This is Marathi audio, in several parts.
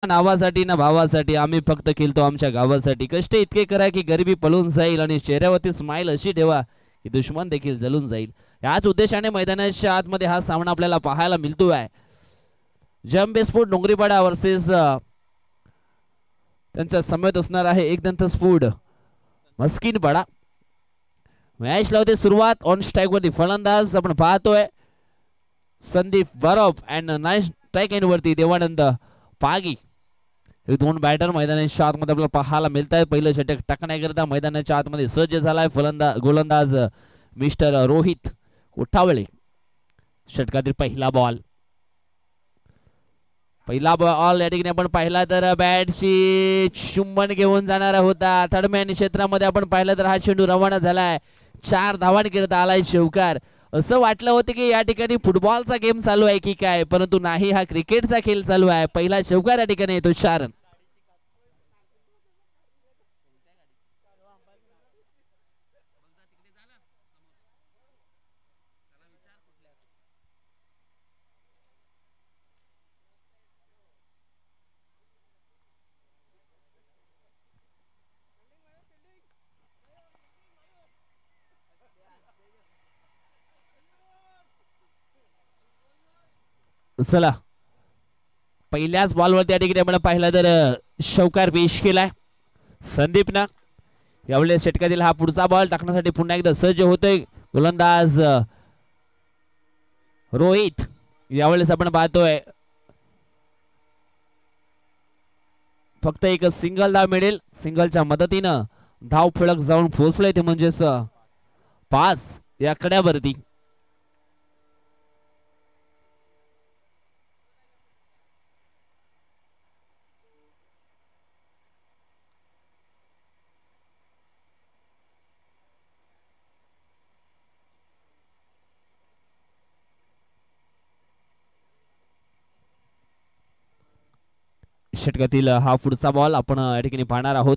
नावासाठी ना भावासाठी आम्ही फक्त खेळतो आमच्या गावासाठी. कष्ट इतके करा की गरिबी पळून जाईल आणि चेहऱ्यावरती स्माइल अशी ठेवा की दुश्मन देखील जळून जाईल. याच उद्देशाने मैदानाच्या आतमध्ये हा सामना आपल्याला पाहायला मिळतोय. जंबे स्पोर्ट डोंगरीपाडा वर्सेस त्यांच्या समेत असणार आहे एकदंत स्पोर्ट मस्किनपाडा. मॅच लावते सुरुवात. ऑन स्ट्राइक वरती फलंदाज आपण पाहतोय संदीप बरोफ अँड नाईन स्ट्राइक एंड वरती देवानंद पागी. हे दोन बॅटर मैदानाच्या आतमध्ये आपल्याला पाहायला मिळत आहेत. पहिलं षटक टाकण्याकरिता मैदानाच्या आतमध्ये सज्ज झालाय गोलंदाज मिस्टर रोहित कोठावळे. षटकातील पहिला बॉल या ठिकाणी आपण पाहिला तर बॅटची चुंबन घेऊन जाणारा होता. थर्डमॅन क्षेत्रामध्ये आपण पाहिलं तर हा चेंडू रवाना झालाय. 4 धावांकरिता आलाय शेवकार. असं वाटलं होतं की या ठिकाणी फुटबॉलचा गेम चालू आहे की काय, परंतु नाही, हा क्रिकेटचा खेळ चालू आहे. पहिला शेवकार या ठिकाणी येतो 4 रन. चला पहिल्याच बॉलवरती या ठिकाणी आपण पाहिलं तर शौकार पेश केलाय संदीपनं. यावेळेस षटकातील हा पुढचा बॉल टाकण्यासाठी पुन्हा एकदा सज्ज होतोय गोलंदाज रोहित. यावेळेस आपण पाहतोय फक्त एक सिंगल धाव मिळेल. सिंगलच्या मदतीनं धाव फलक जाऊन पोहोचले ते म्हणजेच 5 या कड्यावरती. षटकातील हा पुढचा बॉल आपण या ठिकाणी पाहणार आहोत.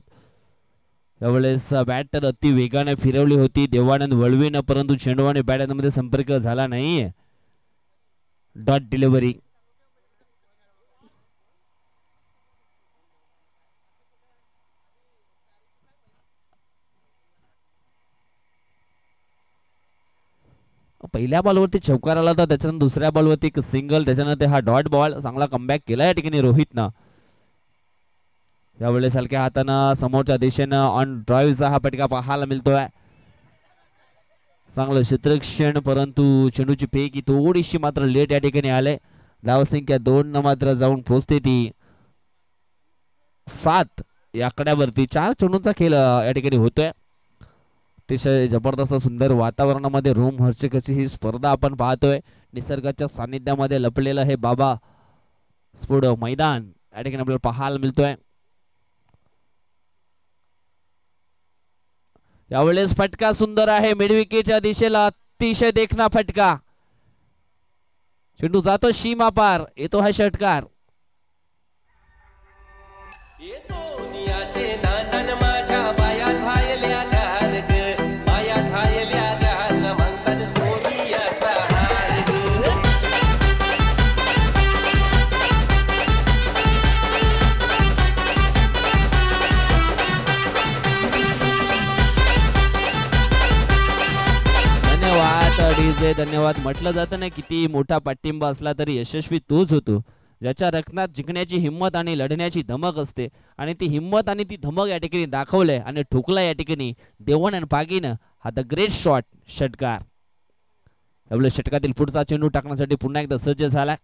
यावेळेस बॅट अति वेगाने फिरवली होती देवानंद वळवीनं, परंतु चेंडू आणि बॅटमध्ये संपर्क झाला नाही. Dot delivery. पहिल्या बॉलवरती चौकार आला होता, त्याच्यानंतर दुसऱ्या बॉलवरती एक सिंगल, त्याच्यानंतर हा डॉट बॉल. चांगला कमबॅक केला या ठिकाणी रोहितनं. यावेळेस हलक्या हातानं समोरच्या दिशेनं ऑन ड्राईव्हचा हा फटका पाहायला मिळतोय. चांगलं क्षेत्रक्षण, परंतु चेंडूची फेक ही थोडीशी मात्र लेट या ठिकाणी आले. धावसंख्या 2 न मात्र जाऊन पोहोचते ती 7 या आकड्यावरती. 4 चेंडूंचा खेळ या ठिकाणी होतोय. अतिशय जबरदस्त सुंदर वातावरणामध्ये रोमहर्षकाची ही स्पर्धा आपण पाहतोय. निसर्गाच्या सानिध्यामध्ये लपलेलं हे बाबा स्पोर्ट मैदान या ठिकाणी आपल्याला पाहायला मिळतोय. यावेळेस फटका सुंदर आहे मिडविकेटच्या दिशेला. अतिशय देखना फटका. चेंडू जातो सीमा पार. येतो हा षटकार. धन्यवाद. म्हटलं जातं ना, किती मोठा पाठिंबा असला तरी यशस्वी तोच होतो ज्याच्या रक्तात जिंकण्याची हिंमत आणि लढण्याची धमक असते. आणि ती हिंमत आणि ती धमक या ठिकाणी दाखवलंय आणि ठोकला या ठिकाणी देवानंद पागीनं. हा द ग्रेट शॉट षटकार. यावेळी षटकातील पुढचा चेंडू टाकण्यासाठी पुन्हा एकदा सज्ज झाला.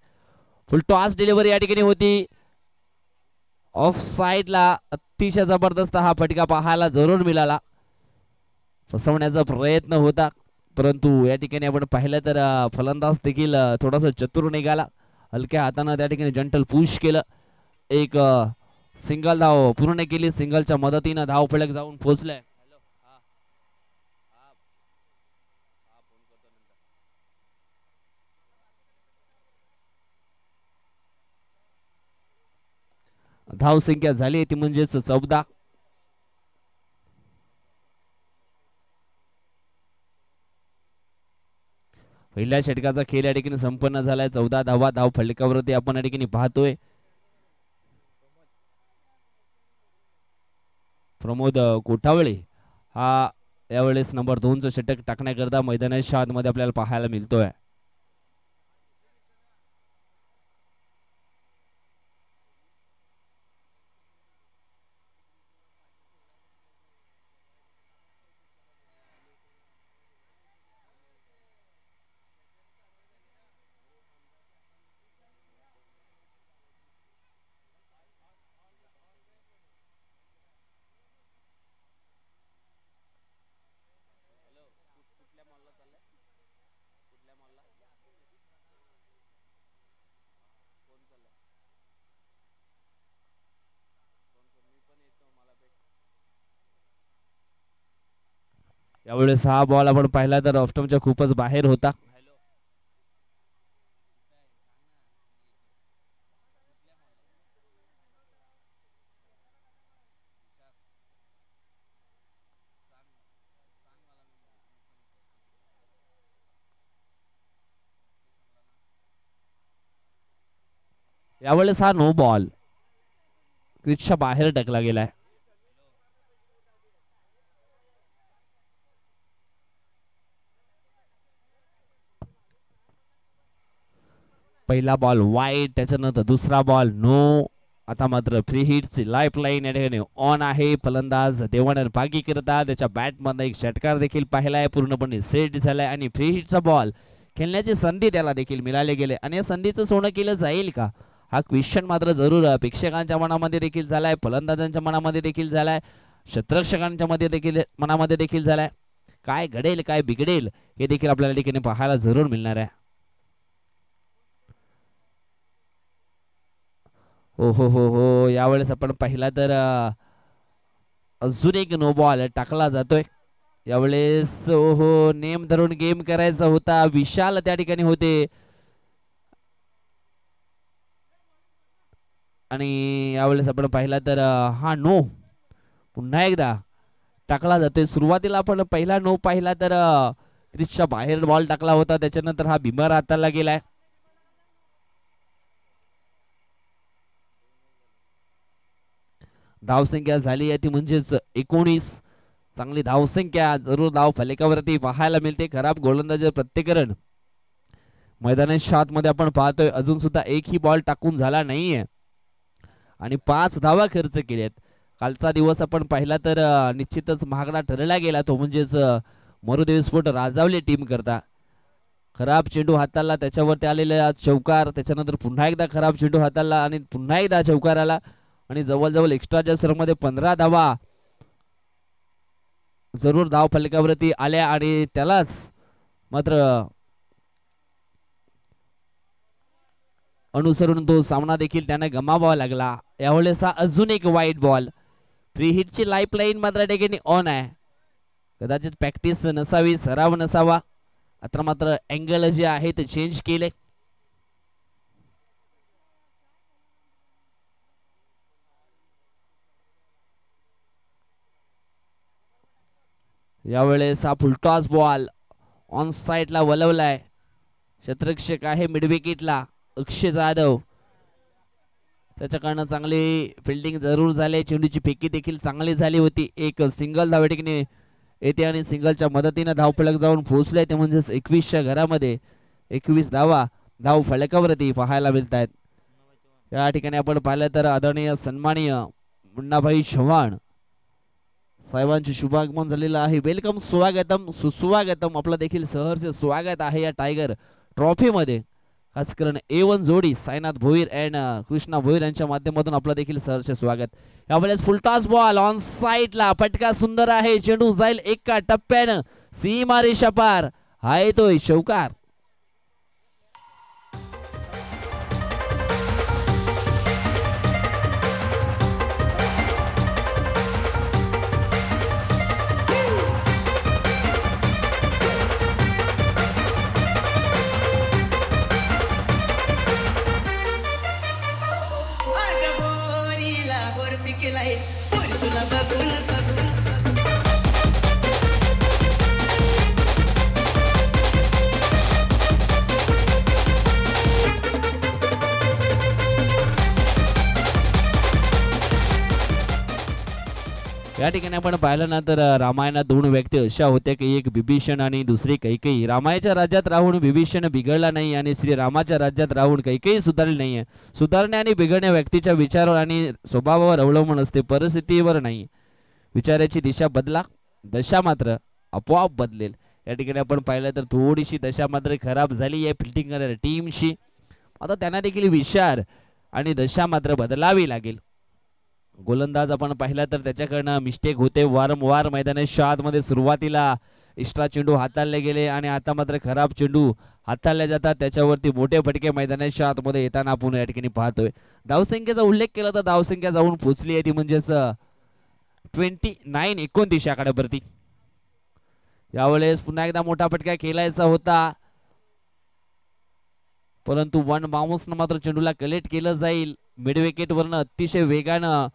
फुल टॉस डिलिव्हरी या ठिकाणी होती. ऑफ साइडला अतिशय जबरदस्त हा फटका पाहायला जरूर मिळाला. फसवण्याचा प्रयत्न होता, परंतु या ठिकाणी आपण पाहिलं तर फलंदाज देखील थोडासा चतुर निघाला. हलक्या हाताने त्या ठिकाणी जंटल पुश केलं. एक सिंगल धाव पूर्ण केली. सिंगलच्या मदतीनं धाव फलक जाऊन पोहोचलाय. धाव संख्या झाली ती म्हणजेच 14. पहिल्या षटकाचा खेळ या ठिकाणी संपन्न झालाय. 14 धावा धाव फलकावरती आपण या ठिकाणी पाहतोय. प्रमोद कोठावळे हा यावेळेस नंबर 2चं षटक टाकण्याकरता मैदानाच्या आतमध्ये आपल्याला पाहायला मिळतोय. यावेळेस हा बॉल आपण पाहिला तर ऑफ्टमच्या खूपच बाहेर होता. यावेळेस हा नो बॉल क्रिजच्या बाहेर टाकला गेलाय. पहिला बॉल वाईड, त्याच्यानंतर दुसरा बॉल नो. आता मात्र फ्री हिटची लाईफ लाईन या ठिकाणी ऑन आहे. फलंदाज देवानंद पागी करतात. त्याच्या बॅटमध्ये एक षटकार देखील पाहिलाय, पूर्णपणे सेट झालाय आणि फ्री हिटचा बॉल खेळण्याची संधी त्याला देखील मिळाली गेले. आणि या संधीचं सोनं केलं जाईल का हा क्वेश्चन मात्र जरूर प्रेक्षकांच्या मनामध्ये देखील झालाय, फलंदाजांच्या मनामध्ये देखील झालाय, क्षेत्ररक्षकांच्या मनामध्ये देखील झालाय. काय घडेल काय बिघडेल हे देखील आपल्याला ठिकाणी पाहायला जरूर मिळणार आहे. हो हो हो हो यावेळेस आपण पाहिला तर अजून एक नो बॉल टाकला जातोय. यावेळेस हो नेम धरून गेम करायचा होता. विशाल त्या ठिकाणी होते आणि यावेळेस आपण पाहिला तर हा नो पुन्हा एकदा टाकला जातोय. सुरुवातीला आपण पहिला नो पाहिला तर क्रिजच्या बाहेर बॉल टाकला होता, त्याच्यानंतर हा भीमर हाताला गेलाय. धावसंख्या झाली आहे ती म्हणजेच 19. चांगली धावसंख्या जरूर धाव फलकावरती पाहायला मिळते. खराब गोलंदाजी प्रत्येकरण मैदानाच्या आतमध्ये आपण पाहतोय. अजून सुद्धा एकही बॉल टाकून झाला नाहीये आणि 5 धावा खर्च केल्यात. कालचा दिवस आपण पाहिला तर निश्चितच महागडा ठरला गेला, तो म्हणजेच मरुदेव स्फोट राजावले टीम करता. खराब चेंडू हाताळला, त्याच्यावरती आलेला चौकार, त्याच्यानंतर पुन्हा एकदा खराब चेंडू हाताळला आणि पुन्हा एकदा चौकार आला आणि जवळजवळ एक्स्ट्राच्या सरमध्ये 15 धावा जरूर धाव फलकावरती आल्या आणि त्यालाच मात्र अनुसरून तो सामना देखील त्याने गमावावा लागला. यावेळेस हा अजून एक वाईट बॉल. फ्री हिटची लाईफ लाईन मात्र ठिकाणी ऑन आहे. कदाचित प्रॅक्टिस नसावी, सराव नसावा, आता मात्र अँगल जे आहे ते चेंज केले. यावेळेस हा फुलटॉस बॉल ऑन साइडला वलवलाय. क्षेत्ररक्षक आहे मिड विकेटला अक्षय जाधव, त्याच्याकडनं चांगली फिल्डिंग जरूर झाली. चेंडूची फेकी देखील चांगली झाली होती. एक सिंगल धाव ठिकाणी येते आणि सिंगलच्या मदतीने धावफलक जाऊन पोहोचले, ते म्हणजेच 21च्या घरामध्ये 21 धावा धाव फलकावरती पाहायला मिळत आहेत. या ठिकाणी आपण पाहिलं तर आदरणीय सन्माननीय मुन्नाभाई चव्हाण साहेबांचे शुभागमन झालेलं आहे. वेलकम, स्वागतम, सुस्वागतम, आपलं देखील सहर्ष स्वागत आहे या टायगर ट्रॉफी मध्ये. खास करून A1 जोडी साईनाथ भोईर अँड कृष्णा भोईर यांच्या माध्यमातून आपलं देखील सहर्ष स्वागत. यावेळेस फुलटॉस बॉल ऑन साइडला, फटका सुंदर आहे. चेंडू जाईल एका टप्प्यानं सीमारेषा पार, हा येतोय चौकार. या ठिकाणी आपण पाहिलं ना तर रामायणात दोन व्यक्ती अशा होत्या की एक बिभीषण आणि दुसरी कैकेयी. रामायच्या राज्यात राहून बिभीषण बिघडला नाही आणि श्रीरामाच्या राज्यात राहून कैकेयी सुधारली नाहीये. सुधारणे आणि बिघडणे व्यक्तीच्या विचारावर आणि स्वभावावर अवलंबून असते, परिस्थितीवर नाही. विचाराची दिशा बदला, दशा मात्र आपोआप बदलेल. या ठिकाणी आपण पाहिलं तर थोडीशी दशा मात्र खराब झाली आहे फिल्डिंग करणाऱ्या टीमची. आता त्यांना देखील विचार आणि दशा मात्र बदलावी लागेल. गोलंदाज आपण पाहिला तर त्याच्याकडनं मिस्टेक होते वारंवार. मैदानाच्या आतमध्ये सुरुवातीला एक्स्ट्रा चेंडू हाताळले गेले आणि आता मात्र खराब चेंडू हाताळले जातात, त्याच्यावरती मोठे फटके मैदानाच्या आतमध्ये येताना आपण या ठिकाणी पाहतोय. धावसंख्येचा उल्लेख केला तर धावसंख्या जाऊन पोहोचली आहे ती म्हणजेच 29-29 आकड्यावरती. यावेळेस पुन्हा एकदा मोठा फटका खेळायचा होता परंतु वन बाउन्स मात्र चेंडूला कलेक्ट केलं जाईल. मिड विकेट वरनं अतिशय वेगानं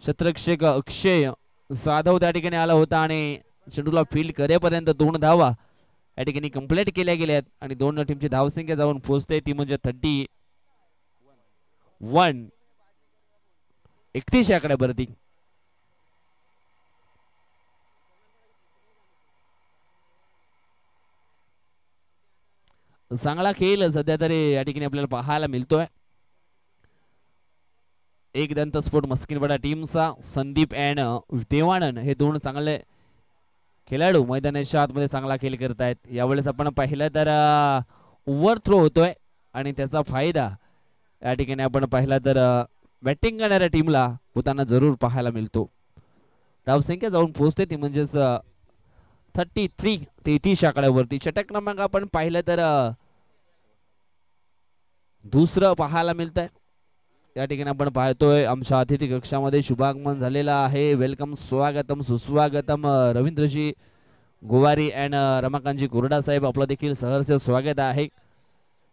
क्षेत्ररक्षक अक्षय जाधव त्या ठिकाणी आला होता आणि चेंडूला फील्ड करेपर्यंत 2 धावा या ठिकाणी कंप्लीट केल्या गेल्यात आणि दोन टीमची धावसंख्या जाऊन पोहोचते ती म्हणजे 31 आकड्यावरती. चांगला खेळ सध्या तरी या ठिकाणी आपल्याला पाहायला मिळतोय. एक दंत स्पोर्ट मस्किनवाडा टीमचा संदीप अँड देवानंद हे दोन चांगले खेळाडू मैदानाच्या आतमध्ये चांगला खेळ करतायत. यावेळेस आपण पाहिलं तर ओव्हर थ्रो होतोय आणि त्याचा फायदा या ठिकाणी आपण पाहिला तर बॅटिंग करणाऱ्या टीमला होताना जरूर पाहायला मिळतो. धावसंख्या जाऊन पोहोचते ती म्हणजेच 33 आकड्यावरती. षटक क्रमांक आपण पाहिलं तर दुसरं पाहायला मिळतंय. या ठिकाणी आपण पाहतोय आमच्या अतिथी कक्षामध्ये शुभागमन झालेला आहे. वेलकम, स्वागतम, सुस्वागतम रवींद्रजी गोवारी अँड रमाकांतजी कुरडा साहेब, आपलं देखील सहर्ष स्वागत आहे.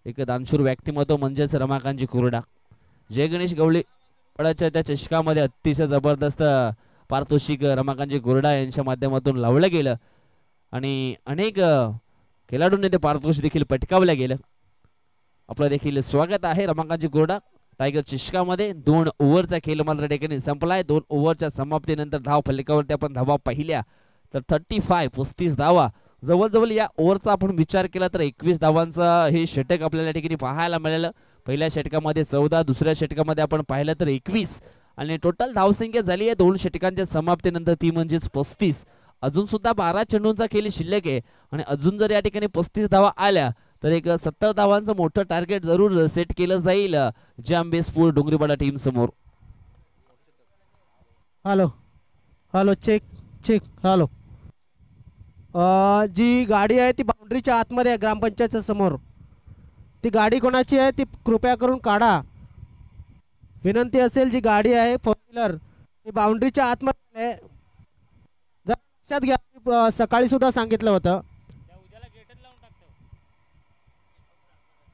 एक दानशूर व्यक्तिमत्व म्हणजेच रमाकांतजी कुरडा. जय गणेश गवळी पडाच्या त्या चषकामध्ये अतिशय जबरदस्त पारितोषिक रमाकांतजी कुरडा यांच्या माध्यमातून लावलं गेलं आणि अनेक खेळाडूंनी ते पारितोषिक देखील पटकावलं गेलं. आपलं देखील स्वागत आहे रमाकांतजी कुरडा. टायगर चषकामध्ये 2 ओव्हरचा खेळ मात्र ठिकाणी संपलाय. 2 ओव्हरच्या समाप्तीनंतर धाव फलकावरती आपण धावा पाहिल्या तर 35 धावा जवळजवळ या ओव्हरचा आपण विचार केला तर 21 धावांचा हे षटक आपल्याला ठिकाणी पाहायला मिळालं. पहिल्या षटकामध्ये 14, दुसऱ्या षटकामध्ये आपण पाहिलं तर 21 आणि टोटल धावसंख्या झाली आहे 2 षटकांच्या समाप्तीनंतर ती म्हणजेच 35. अजून सुद्धा 12 चेंडूंचा खेळ शिल्लक आहे आणि अजून जर या ठिकाणी 35 धावा आल्या तर एक 70 धावांचं मोठं टार्गेट जरूर सेट केलं जाईल जांबे स्पोर्ट डोंगरीपाडा टीम समोर. Hello hello check check hello. जी गाडी आहे ती बाउंड्रीच्या आतमध्ये आहे ग्रामपंचायतच्या समोर. ती गाडी कोणाची आहे ती कृपया करून काढा. विनंती असेल जी गाडी आहे 4 व्हीलर ती बाउंड्रीच्या आतमध्ये आहे. जर लक्षात घ्या सकाळी सुद्धा सांगितलं होतं.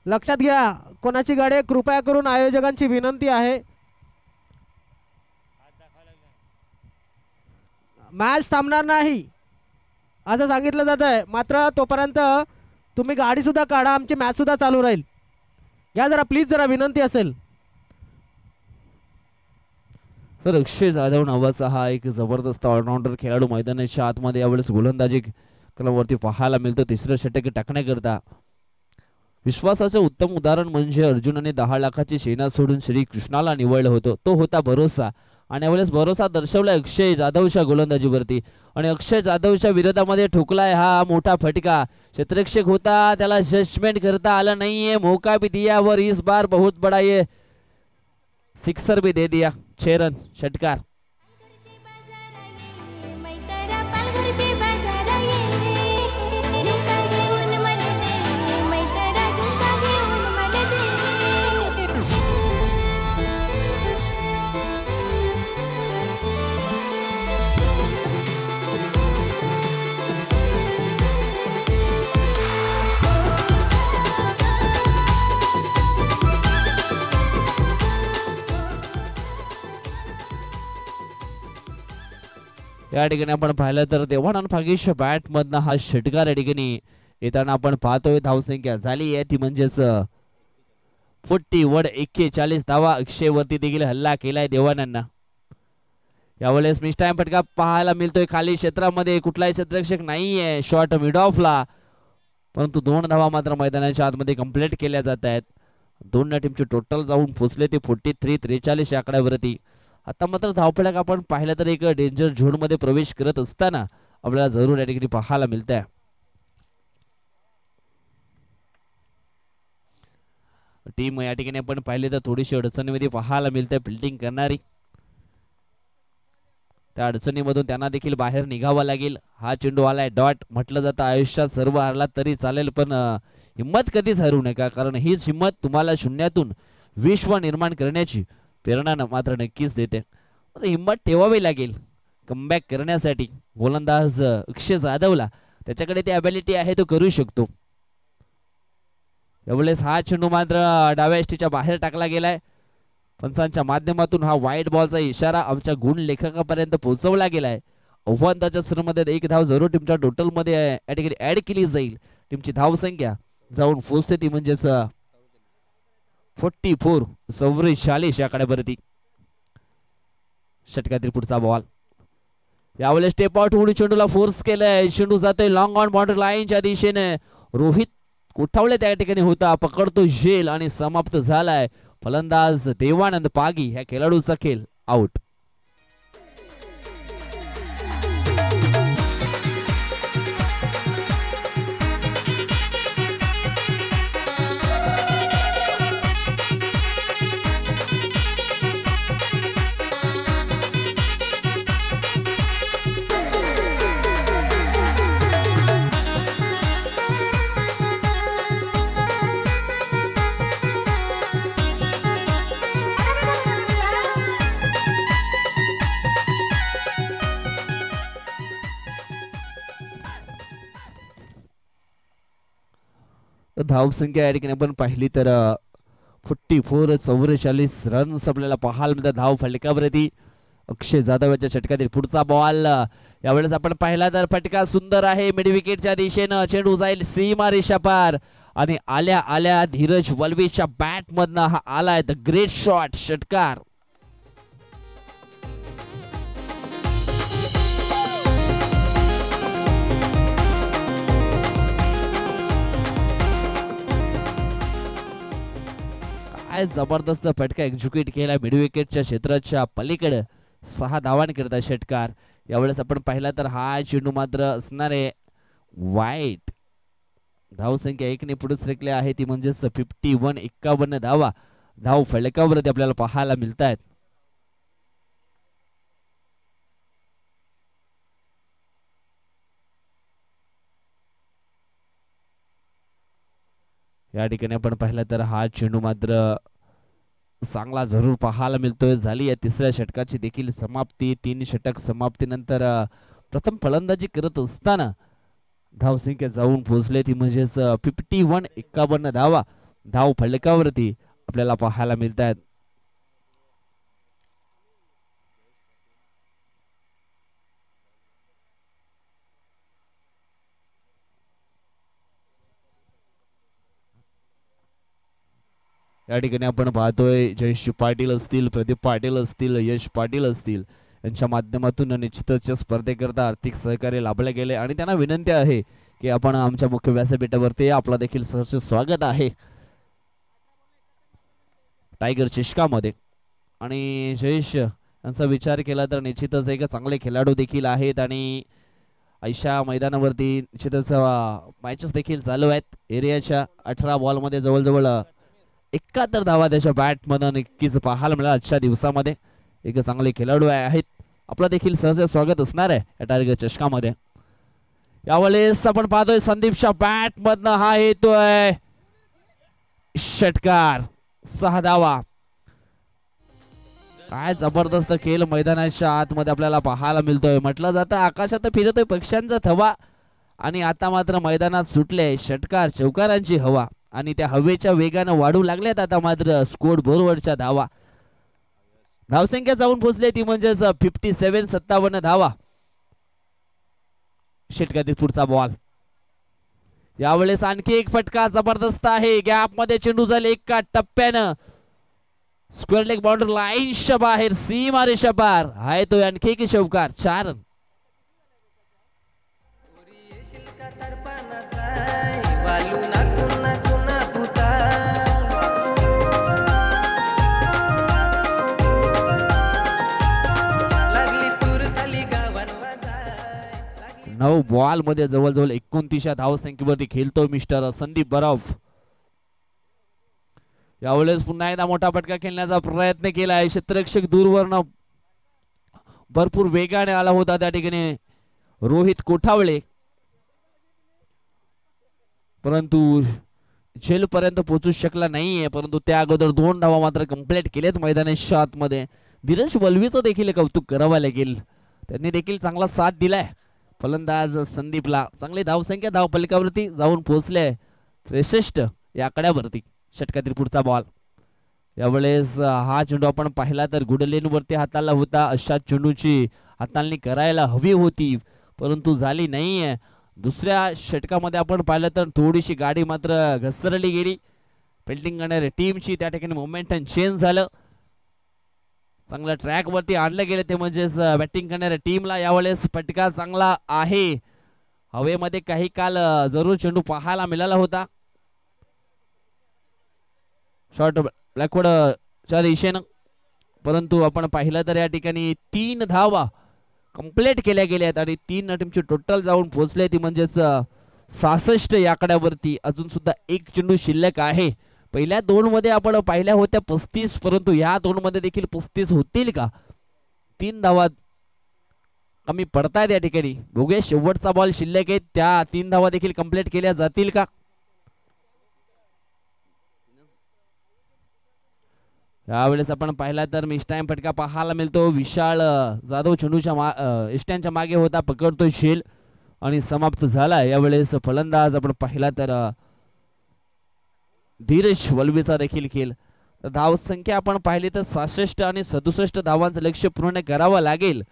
लक्षात घ्या कोणाची गाडी आहे कृपया करून आयोजकांची विनंती आहे. मॅच थांबणार नाही असं सांगितलं जात आहे मात्र तोपर्यंत तुम्ही गाडी सुद्धा काढा आमची मॅच सुद्धा चालू राहील. घ्या जरा प्लीज जरा विनंती असेल. तर अक्षय जाधव नावाचा हा एक जबरदस्त ऑलराऊंडर खेळाडू मैदानाच्या आतमध्ये यावेळेस गोलंदाजी क्रमवरती पाहायला मिळतो. तिसरं षटक टाकण्याकरता विश्वासाचं उत्तम उदाहरण म्हणजे अर्जुनाने 10 लाखाची सेना सोडून श्री कृष्णाला निवडलं होतं. तो होता भरोसा आणि यावेळेस भरोसा दर्शवला अक्षय जाधवच्या गोलंदाजीवरती आणि अक्षय जाधवच्या विरोधामध्ये ठोकलाय हा मोठा फटका. क्षेत्ररक्षक होता त्याला जजमेंट करता आला नाहीये. मौका भी दिया और इस बार बहुत बड़ा ये सिक्सर भी दे दिया. 6 रन षटकार. या ठिकाणी आपण पाहिलं तर देवानंद फागेश बॅट मधनं हा षटकार या ठिकाणी येताना आपण पाहतोय. धावसंख्या झाली आहे ती म्हणजेच 41 धावा. अक्षय वरती देखील हल्ला केलाय देवानंदना. यावेळेस मिस टाइम फटका पाहायला मिळतोय खाली क्षेत्रामध्ये, कुठलाही क्षेत्ररक्षक नाहीये, शॉट मिड ऑफला, परंतु 2 धावा मात्र मैदानाच्या आतमध्ये कंप्लीट केल्या जात आहेत. दोन्ही टीमचे टोटल जाऊन पोहोचले ते 43-43 या आकड्यावरती. आता मात्र धावफलक आपण पाहिलं तर एक डेंजर झोन मध्ये प्रवेश करत असताना आपल्याला जरूर या ठिकाणी पाहायला मिळत आहे. टीम या ठिकाणी आपण पाहिले तर थोडीशी अडचणीमध्ये पाहायला मिळते फिल्डिंग करणारी. त्या अडचणीमधून त्यांना देखील बाहेर निघावं लागेल. हा चेंडू आलाय डॉट. म्हटलं जातं आयुष्यात सर्व हरला तरी चालेल, पण हिम्मत कधीच हरू नका, कारण हीच हिम्मत तुम्हाला शून्यातून विश्व निर्माण करण्याची प्रेरणा मात्र नक्कीच देते. हिम्मत ठेवावी लागेल कमबॅक करण्यासाठी. गोलंदाज अक्षय जाधवला त्याच्याकडे ती ॲबिलिटी आहे, तो करू शकतो. यावेळेस हा चेंडू मात्र डाव्या एसटीच्या बाहेर टाकला गेलाय. पंचांच्या माध्यमातून हा वाईट बॉलचा इशारा आमच्या गुण लेखकापर्यंत पोहोचवला गेलाय. आव्हानाच्या सुरूमध्ये 1 धाव जरूर टीमच्या टोटल मध्ये या ठिकाणी ऍड केली जाईल. टीमची धाव संख्या जाऊन पोहोचते ती म्हणजेच 44 या आकड्यावरती. षटकातील पुढचा बॉल. यावेळेस स्टेप आउट होऊन चेंडूला फोर्स केलाय. चेंडू जातोय लॉंग ऑन बाउंड्री लाईनच्या दिशेने. रोहित कोठावळे त्या ठिकाणी होता, पकडतो झेल आणि समाप्त झालाय. फलंदाज देवानंद पागी ह्या खेळाडूचा खेळ आउट. धावसंख्या या ठिकाणी आपण पाहिली तर 44 रन्स आपल्याला पाहायला मिळतात धाव फलकावरती. अक्षय जाधवच्या षटकातील पुढचा बॉल. यावेळेस आपण पाहिला तर फटका सुंदर आहे मिड विकेटच्या दिशेनं. चेंडू जाईल सीमा रेषा पार आणि आल्या आल्या धीरज वल्वीच्या बॅट मधनं हा आलाय द ग्रेट शॉट षटकार. काय जबरदस्त फटका एक्झिक्यूट केला मिड विकेटच्या क्षेत्राच्या पलीकडे. 6 धावांकरता षटकार. यावेळेस आपण पाहिला तर हा चेंडू मात्र असणारे वाईट. धावसंख्या 1 ने पुढे सरकली आहे ती म्हणजेच 51 धावा धाव फलकावरती आपल्याला पाहायला मिळत आहेत. या ठिकाणी आपण पाहिलं तर हा चेंडू मात्र चांगला जरूर पाहायला मिळतोय. झाली या तिसऱ्या षटकाची देखील समाप्ती. 3 षटक समाप्तीनंतर प्रथम फलंदाजी करत असताना धावसंख्या जाऊन पोहोचले ती म्हणजेच 51 धावा धाव फलकावरती आपल्याला पाहायला मिळत आहेत. या ठिकाणी आपण पाहतोय जयेश पाटील असतील, प्रदीप पाटील असतील, यश पाटील असतील यांच्या माध्यमातून निश्चितच स्पर्धेकरता आर्थिक सहकार्य लाभले गेले आणि त्यांना विनंती आहे की आपण आमच्या मुख्य व्यासपीठावरती आपला देखील सहर्ष स्वागत आहे टायगर चषकामध्ये. आणि जयेश यांचा विचार केला तर निश्चितच एक चांगले खेळाडू देखील आहेत आणि आयशा मैदानावरती निश्चितच मॅचेस देखील चालू आहेत. एरियाच्या 18 बॉलमध्ये जवळजवळ 71 धावा त्याच्या बॅट मध्ये नक्कीच पाहायला मिळाला आजच्या दिवसामध्ये. एक चांगले खेळाडू आहेत. आपला देखील सहज स्वागत असणार आहे या टायगर चषकामध्ये. यावेळेस आपण पाहतोय संदीपच्या बॅट मधनं हा येतोय षटकार. 6 धावा. काय जबरदस्त खेळ मैदानाच्या आतमध्ये आपल्याला पाहायला मिळतोय. म्हटलं जातं आकाशात फिरतोय पक्ष्यांचा थवा आणि आता मात्र मैदानात सुटले षटकार चौकारांची हवा आणि त्या हवेच्या वेगानं वाढू लागल्यात आता मात्र स्कोर बोर्डवरच्या धावा. धावसंख्या जाऊन पोहोचली ती म्हणजेच 57 धावा. षटकातील पुढचा बॉल. यावेळेस आणखी एक फटका जबरदस्त आहे. गॅप मध्ये चेंडू झाले एका टप्प्यानं स्क्वेअर लेग बाउंड्री लाईनच्या बाहेर सीमा रेषा पार आहे तो आणखी एक षटकार 4 रन. नऊ बॉल मध्ये जवळजवळ 29 धावसंख्येवरती खेळतो मिस्टर संदीप बरफ. यावेळेस पुन्हा एकदा मोठा फटका खेळण्याचा प्रयत्न केला आहे. क्षेत्ररक्षक दूरवरनं भरपूर वेगाने आला होता त्या ठिकाणी रोहित कोठावळे, परंतु झेल पर्यंत पोहोचू शकला नाहीये. परंतु त्या अगोदर 2 धावा मात्र कंप्लीट केलेत मैदानाच्या आतमध्ये. धीरज वल्वीचं देखील कौतुक करावं लागेल, त्यांनी देखील चांगला साथ दिलाय फलंदाज संदीपला. चांगली धावसंख्या धाव फलकावरती जाऊन पोहोचले 63 या आकड्यावरती. षटकातील पुढचा बॉल. यावेळेस हा चेंडू आपण पाहिला तर गुडलेन वरती हाताळला होता. अशा चेंडूची हाताळणी करायला हवी होती परंतु झाली नाहीये. दुसऱ्या षटकामध्ये आपण पाहिलं तर थोडीशी गाडी मात्र घसरली गेली. फिल्डिंग करणाऱ्या टीमची त्या ठिकाणी मोमेंटम चेंज झालं. चांगल्या ट्रॅक वरती आणलं गेलं ते म्हणजेच बॅटिंग करणाऱ्या टीमला. यावेळेस फटका चांगला आहे. हवेमध्ये काही काल जरूर चेंडू पाहायला मिळाला होता. शॉर्ट ब्लॅकवर्ड च्या दिशेनं, परंतु आपण पाहिलं तर या ठिकाणी 3 धावा कंप्लीट केल्या गेल्यात आणि 3 टीमची टोटल जाऊन पोहोचले ती म्हणजेच 66 या आकड्यावरती. अजून सुद्धा एक चेंडू शिल्लक आहे. पहिल्या 2 मध्ये आपण पाहिल्या होत्या 35, परंतु या 2 मध्ये देखील 35 होतील का? 3 धावा कमी पडतायत या ठिकाणी. बघूया शेवटचा बॉल शिल्लक आहे, त्या 3 धावा देखील कंप्लीट केल्या जातील का? यावेळेस आपण पाहिला तर मिस टाइम फटका पाहायला मिळतो. विशाल जाधव चेंडूच्या इष्टांच्या मागे होता, पकडतो शेल आणि समाप्त झाला. यावेळेस फलंदाज आपण पाहिला तर धीरज वल्वीचा देखील खेळ. धाव संख्या आपण पाहिली तर 66 आणि 67 धावांचं लक्ष्य पूर्ण करावं लागेल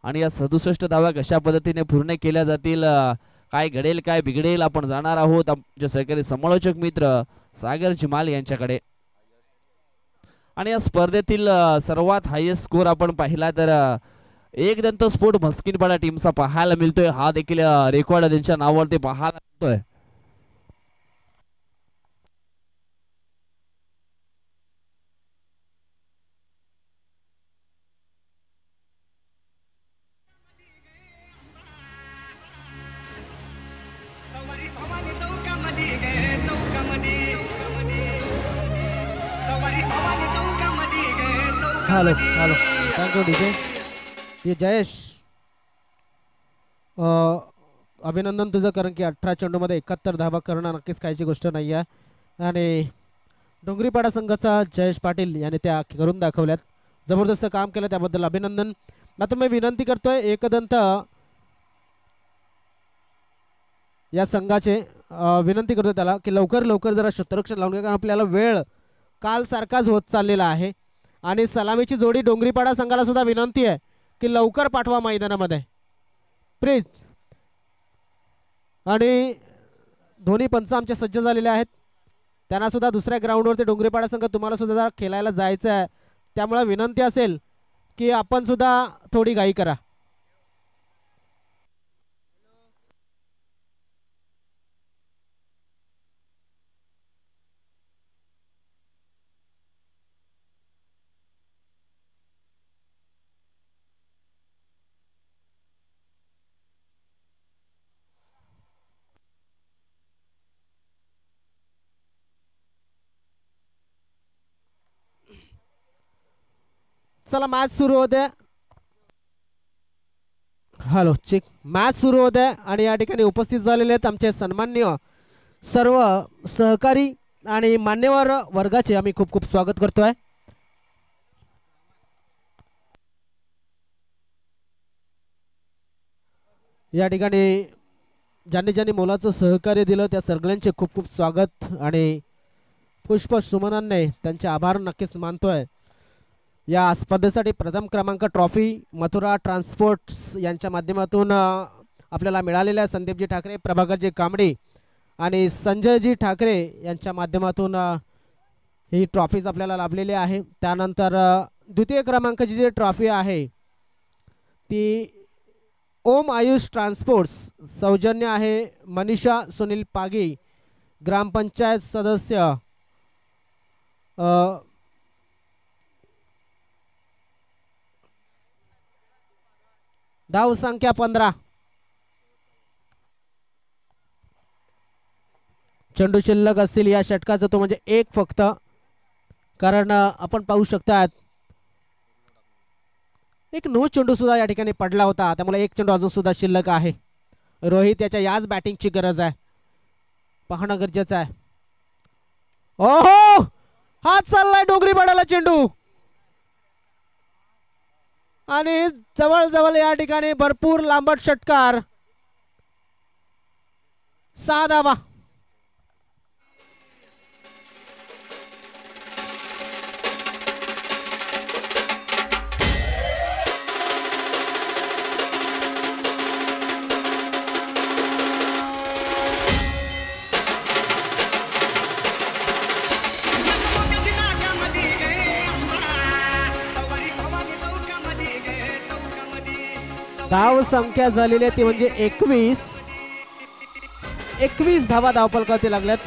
आणि या 67 धावा कशा पद्धतीने पूर्ण केल्या जातील, काय घडेल काय बिघडेल आपण जाणार आहोत आमचे सहकारी समालोचक मित्र सागर जिमाल यांच्याकडे. आणि या स्पर्धेतील सर्वात हायेस्ट स्कोर आपण पाहिला तर एक दंत स्फोट मस्किनपाडा टीमचा पाहायला मिळतोय. हा देखील रेकॉर्ड त्यांच्या नावावरती पाहायला मिळतोय. Hello hello thank you DJ. ये जयेश, अभिनंदन तुझं, कारण की 18 चेंडूमध्ये 71 धावा करणं नक्कीच काहीची गोष्ट नाही आहे. आणि डोंगरीपाडा संघाचा जयेश पाटील यांनी त्या करून दाखवल्यात. जबरदस्त काम केलं, त्याबद्दल अभिनंदन. आता मी विनंती करतोय एकदंत या संघाचे विनंती करतोय त्याला की लवकर लवकर जरा क्षेत्ररक्षण लावून घ्या, कारण आपल्याला वेळ काल सारखाच होत चाललेला आहे. आणि सलामीची जोडी डोंगरीपाडा संघाला सुद्धा विनंती आहे की लवकर पाठवा मैदानामध्ये प्लीज. आणि दोन्ही पंच आमचे सज्ज झालेले आहेत, त्यांना सुद्धा दुसऱ्या ग्राउंडवरती डोंगरीपाडा संघ तुम्हाला सुद्धा जरा खेळायला जायचं आहे, त्यामुळे विनंती असेल की आपण सुद्धा थोडी घाई करा. चला मॅच सुरू होते. Hello check. मॅच सुरू होते आणि या ठिकाणी उपस्थित झालेले आहेत आमचे सन्माननीय सर्व सहकारी आणि मान्यवर वर्गाचे आम्ही खूप खूप स्वागत करतोय. या ठिकाणी ज्यांनी ज्यांनी मोलाचं सहकार्य दिलं त्या सगळ्यांचे खूप खूप स्वागत आणि पुष्प सुमनांनी त्यांचे आभार नक्कीच मानतोय. या स्पर्धेसाठी प्रथम क्रमांक ट्रॉफी मथुरा ट्रान्सपोर्ट्स यांच्या माध्यमातून आपल्याला मिळालेल्या संदीपजी ठाकरे, प्रभाकरजी कांबडी आणि संजयजी ठाकरे यांच्या माध्यमातून ही ट्रॉफीज आपल्याला लाभलेली आहे. त्यानंतर द्वितीय क्रमांकाची जी ट्रॉफी आहे ती ओम आयुष ट्रान्सपोर्ट्स सौजन्य आहे. मनीषा सुनील पागी ग्रामपंचायत सदस्य धाव संख्या 15. चेंडू शिल्लक असतील या षटकाचा तो म्हणजे एक फक्त, कारण आपण पाहू शकतात एक नो चेंडू सुद्धा या ठिकाणी पडला होता, त्यामुळे एक चेंडू अजून सुद्धा शिल्लक आहे. रोहित याच्या याच बॅटिंगची गरज आहे, पाहणं गरजेचं आहे. ओहो, हात चाललाय डोंगरी पाडाला चेंडू आणि जवळ या ठिकाणी भरपूर लांबट षटकार. 6 धावा. धाव संख्या झालेली आहे ती म्हणजे 21 धावा धावफलकावरती लागल्यात.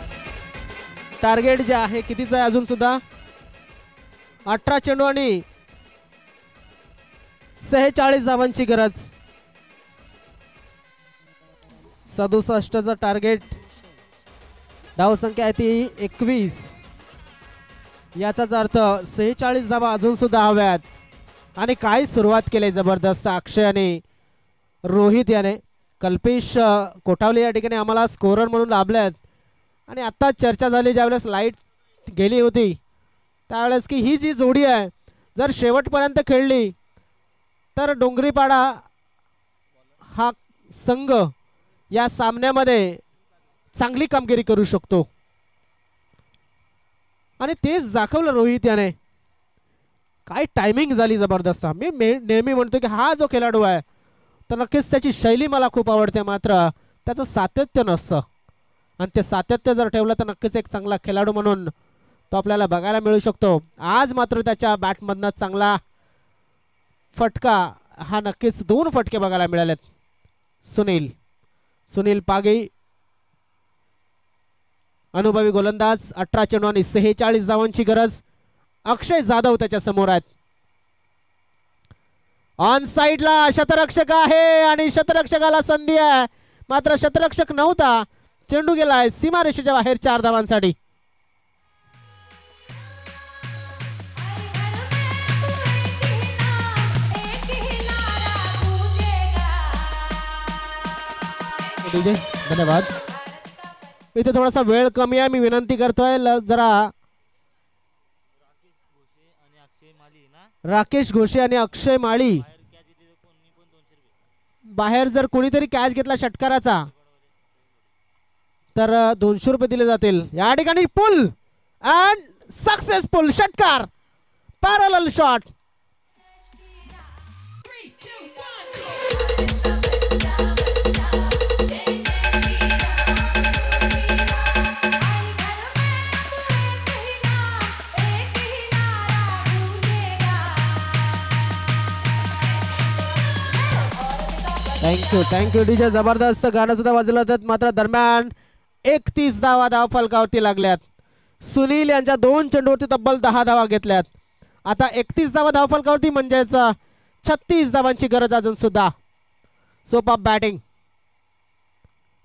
टार्गेट जे आहे कितीचं आहे अजून सुद्धा 18 चेंडू आणि 46 धावांची गरज. 67चं टार्गेट. धाव संख्या आहे ती 21. याचाच अर्थ 46 धावा अजून सुद्धा हव्यात. आणि काय सुरुवात केली जबरदस्त अक्षय आणि रोहित याने. कल्पेश कोठावले या ठिकाणी आम्हाला स्कोरर म्हणून लाभल्यात आणि आत्ता चर्चा झाली ज्यावेळेस लाईट गेली होती त्यावेळेस की ही जी जोडी आहे जर शेवटपर्यंत खेळली तर डोंगरीपाडा हा संघ या सामन्यामध्ये चांगली कामगिरी करू शकतो आणि तेच दाखवलं रोहित याने. काय टायमिंग झाली जबरदस्त. मी नेहमी म्हणतो की हा जो खेळाडू आहे तर नक्कीच त्याची शैली मला खूप आवडते, मात्र त्याचं सातत्य नसतं आणि ते सातत्य जर ठेवलं तर नक्कीच एक चांगला खेळाडू म्हणून तो आपल्याला बघायला मिळू शकतो. आज मात्र त्याच्या बॅटमधनं चांगला फटका, हा नक्कीच 2 फटके बघायला मिळालेत. सुनील पागे अनुभवी गोलंदाज. 18 चेंडू आणि 46 धावांची गरज. अक्षय जाधव त्याच्या समोर आहेत. ऑन साइडला शतरक्षक आहे आणि शतरक्षकाला संधी आहे, मात्र शतरक्षक नव्हता. चेंडू गेलाय सीमारेषेच्या बाहेर 4 धावांसाठी. धन्यवाद. इथे थोडासा वेळ कमी आहे, मी विनंती करतोय जरा राकेश घोषे आणि अक्षय माळी बाहेर जर कोणीतरी कॅच घेतला षटकाराचा तर 200 रुपये दिले जातील. या ठिकाणी पुल अँड सक्सेसफुल षटकार, पॅरलल शॉट. Thank you DJ. जबरदस्त गाणं सुद्धा वाजवलं होतं, मात्र दरम्यान 31 धावा धावफलकावरती लागल्यात. सुनील यांच्या 2 चेंडूवरती तब्बल 10 धावा घेतल्यात. आता 31 धावा धावफलकावरती म्हणजेच 36 धावांची गरज अजून सुद्धा. सोपा batting.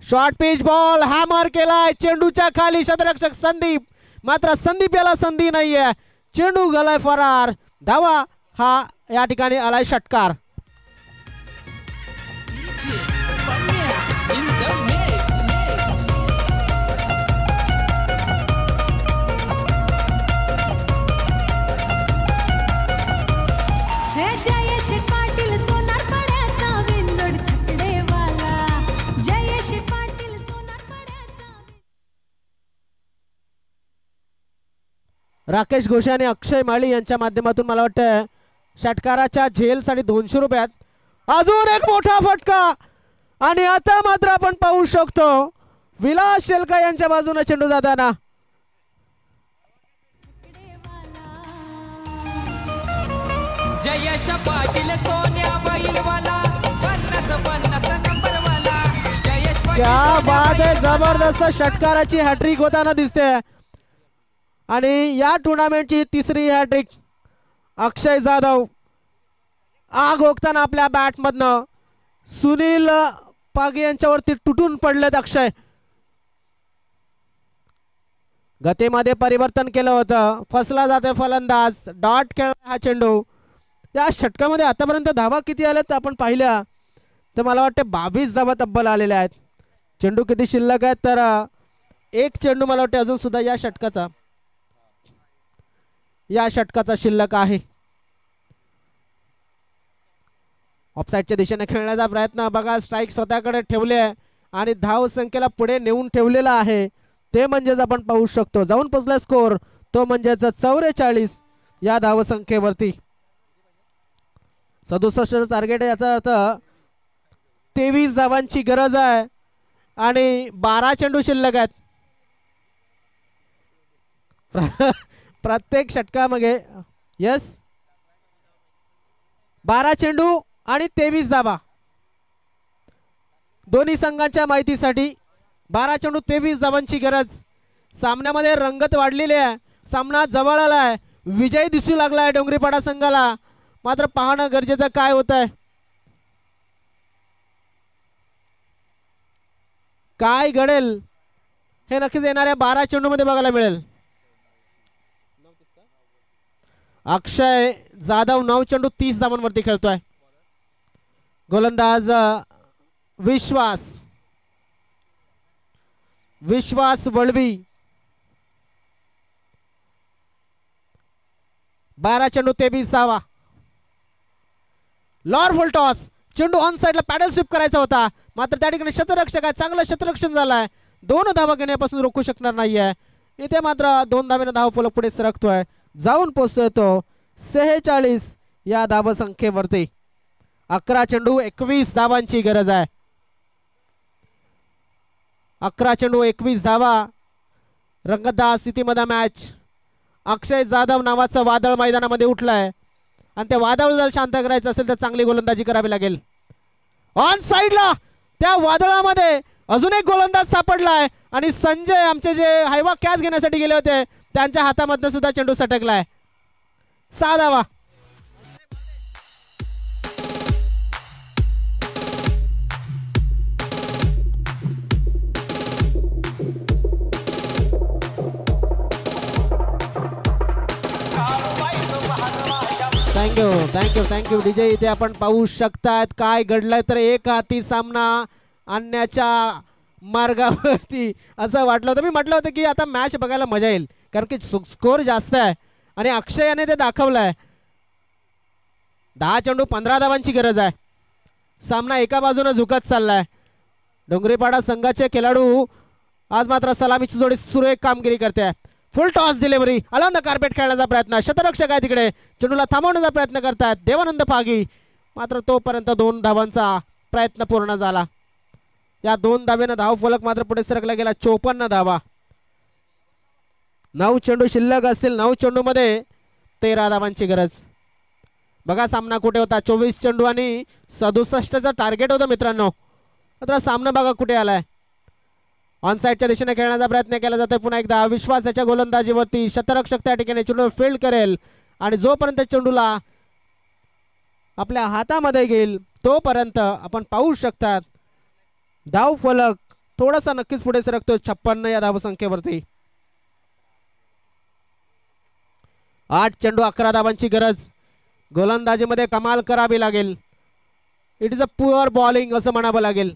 Short pitch ball hammer केलाय चेंडूच्या खाली शतरक्षक संदीप, मात्र संदीप याला संधी नाहीये. चेंडू गेलाय फरार. धावा हा या ठिकाणी आलाय षटकार. राकेश घोषे आणि अक्षय माळी यांच्या माध्यमातून मला वाटतं षटकाराच्या झेलसाठी 200 रुपयात. अजून एक मोठा फटका आणि आता मात्र आपण पाहू शकतो विलास शेलका यांच्या बाजूने चेंडू जाताना. जयेश पाटील सोन्या बैलवाला 50 नंबरवाला जयेश पाटील क्या बात आहे, जबरदस्त षटकाराची हॅट्रिक होताना दिसते आणि या टुर्नामेंटची तिसरी हॅट्रिक अक्षय जाधव. आग ओकताना आपल्या बॅटमधनं सुनील पागे यांच्यावरती तुटून पडलेत अक्षय. गतीमध्ये परिवर्तन केलं होतं, फसला जाते फलंदाज, डॉट खेळ हा चेंडू. या षटकामध्ये आतापर्यंत धावा किती आल्यात आपण पाहिल्या तर मला वाटतं 22 धावा तब्बल आलेल्या आहेत. चेंडू किती शिल्लक आहेत तर एक चेंडू मला वाटतं अजून सुद्धा या षटकाचा शिल्लक आहे. ऑफसाईडच्या दिशेने खेळण्याचा प्रयत्न बघा, स्ट्राईक स्वतःकडे ठेवले आहे आणि धाव संख्येला पुढे नेऊन ठेवलेला आहे. ते म्हणजेच आपण पाहू शकतो जाऊन पोचला स्कोर तो म्हणजेच 44 या धाव संख्येवरती. 67 टार्गेट आहे, याचा अर्थ 23 धावांची गरज आहे आणि 12 चेंडू शिल्लक आहेत. प्रत्येक षटकामध्ये यस 12 चेंडू आणि 23 धावा. दोन्ही संघांच्या माहितीसाठी 12 चेंडू 23 धावांची गरज. सामन्यामध्ये रंगत वाढलेली आहे, सामना जवळ आलाय, विजय दिसू लागलाय डोंगरीपाडा संघाला. मात्र पाहणं गरजेचं काय होत आहे, काय घडेल हे नक्कीच येणाऱ्या 12 चेंडू मध्ये बघायला मिळेल. अक्षय जाधव 9 चेंडू 30 धावांवरती खेळतोय. गोलंदाज विश्वास वळवी 12 चेंडू 23 धावा. लॉर फुल टॉस, चेंडू ऑन साइडला पॅडल स्वीप करायचा होता, मात्र त्या ठिकाणी शतरक्षक आहे, चांगलं शतरक्षण झालंय, 2 धावा घेण्यापासून रोखू शकणार नाहीये. इथे मात्र 2 धावेने धाव फलक पुढे सरकतोय, जाऊन पोहोचतोय तो 46 या धाव संख्येवरती. 11 चेंडू 21 धावांची गरज आहे. 11 चेंडू 21 धावा. रंगतदार स्थितीमध्ये मॅच. अक्षय जाधव नावाचं वादळ मैदानामध्ये उठलंय आणि ते वादळ जर शांत करायचं असेल तर चांगली गोलंदाजी करावी लागेल. ऑन साइडला त्या वादळामध्ये अजून एक गोलंदाज सापडलाय आणि संजय आमचे जे हायवा कॅच घेण्यासाठी गेले होते त्यांच्या हातामधनं सुद्धा चेंडू सटकलाय. 6 धावा. Thank you DJ. इथे आपण पाहू शकतात काय घडलंय तर एक हाती सामना आणण्याच्या मार्गावरती असं वाटलं होतं. मी म्हटलं होतं की आता मॅच बघायला मजा येईल कारण की स्कोर जास्त आहे आणि अक्षय याने ते दाखवलंय. 10 चेंडू 15 धावांची गरज आहे. सामना एका बाजूने झुकत चाललाय. डोंगरीपाडा संघाचे खेळाडू आज मात्र सलामीची जोडी सुरेख कामगिरी करते. फुल toss delivery, alone the carpet खेळण्याचा प्रयत्न, शतरक्षक आहे तिकडे, चेंडूला थांबवण्याचा प्रयत्न करतात देवानंद पागी, मात्र तोपर्यंत 2 धावांचा प्रयत्न पूर्ण झाला. या 2 धावेनं धाव फलक मात्र पुढे सरकला गेला. 54 धावा. 9 चेंडू शिल्लक असतील. 9 चेंडू मध्ये 13 धावांची गरज. बघा सामना कुठे होता. 24 चेंडू आणि 67चं टार्गेट होतं मित्रांनो. मात्र सामना बघा कुठे आलाय. ऑन साइडच्या दिशेने खेळण्याचा प्रयत्न केला जातोय पुन्हा एकदा. विश्वास त्याच्या गोलंदाजीवरती, शतरक्षक त्या ठिकाणी चेंडू फील्ड करेल आणि जोपर्यंत चेंडूला आपल्या हातामध्ये घेईल तोपर्यंत आपण पाहू शकतात धाव फलक थोडासा नक्कीच पुढे सरकतो 56 या धाव संख्येवरती. 8 चेंडू 11 धावांची गरज. गोलंदाजीमध्ये कमाल करावी लागेल. It is a poor bowling असं म्हणावं लागेल.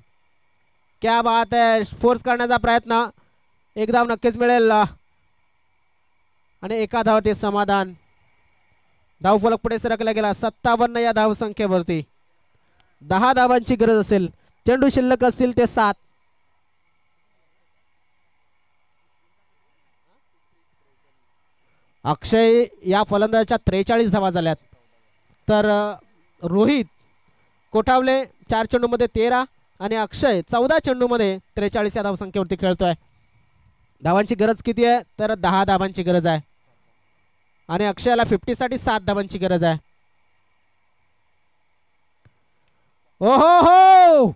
क्या बात आहे. फोर्स करण्याचा प्रयत्न, एक धाव नक्कीच मिळेल आणि एका धावाचे समाधान. धाव फलक पुढे सरकला गेला 57 या धाव संख्येवरती. 10 धावांची गरज असेल. चेंडू शिल्लक असतील ते 7. अक्षय या फलंदाजाच्या 43 धावा झाल्यात तर रोहित कोठावले 4 चेंडूमध्ये 13 आणि अक्षय 14 चेंडूमध्ये 43 या धावसंख्येवरती खेळतोय. धावांची गरज किती आहे तर 10 धावांची गरज आहे आणि अक्षयाला 50 साठी 7 धावांची गरज आहे. ओहो हो,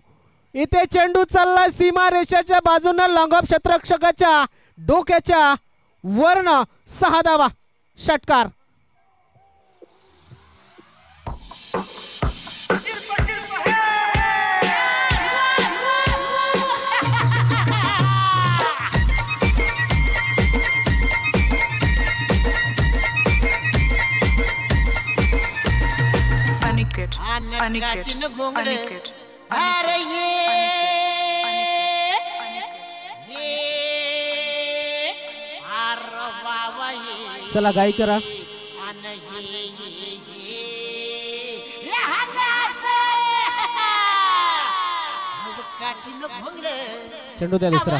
इथे चेंडू चालला सीमा रेषेच्या बाजूने लॉंगऑफ क्षेत्ररक्षकाच्या डोक्याच्या वरनं 6 धावा षटकार. Aniket, Aniket, Aniket, चला गाई करा. चेंडू द्या दुसरा.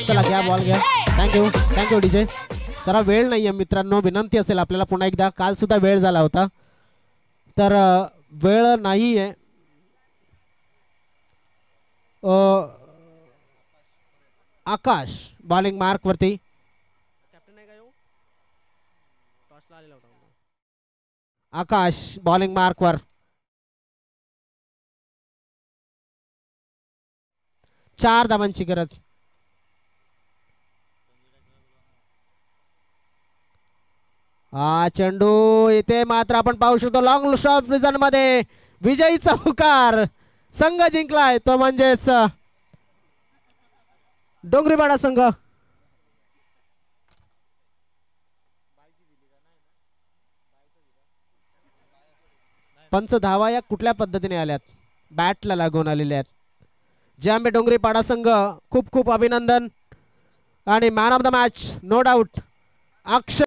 चला घ्या बॉल घ्या. Thank you thank you DJ. जरा वेळ नाहीये मित्रांनो, विनंती असेल आपल्याला पुन्हा एकदा. काल सुद्धा वेळ झाला होता, तर वेळ नाहीये. आकाश बॉलिंग मार्क वरती. आकाश बॉलिंग मार्क वर. 4 धावांची गरज. हा चेंडू इथे मात्र आपण पाहू शकतो लॉंग शॉट विजन मध्ये विजयी चौकार संघ जिंकलाय, तो म्हणजेच डोंगरीपाडा संघ. पंच धावा या कुठल्या पद्धतीने आल्यात? बॅटला लागून आलेल्या आहेत. जांबे डोंगरीपाडा संघ खूप खूप अभिनंदन. आणि man of the match no doubt Akshay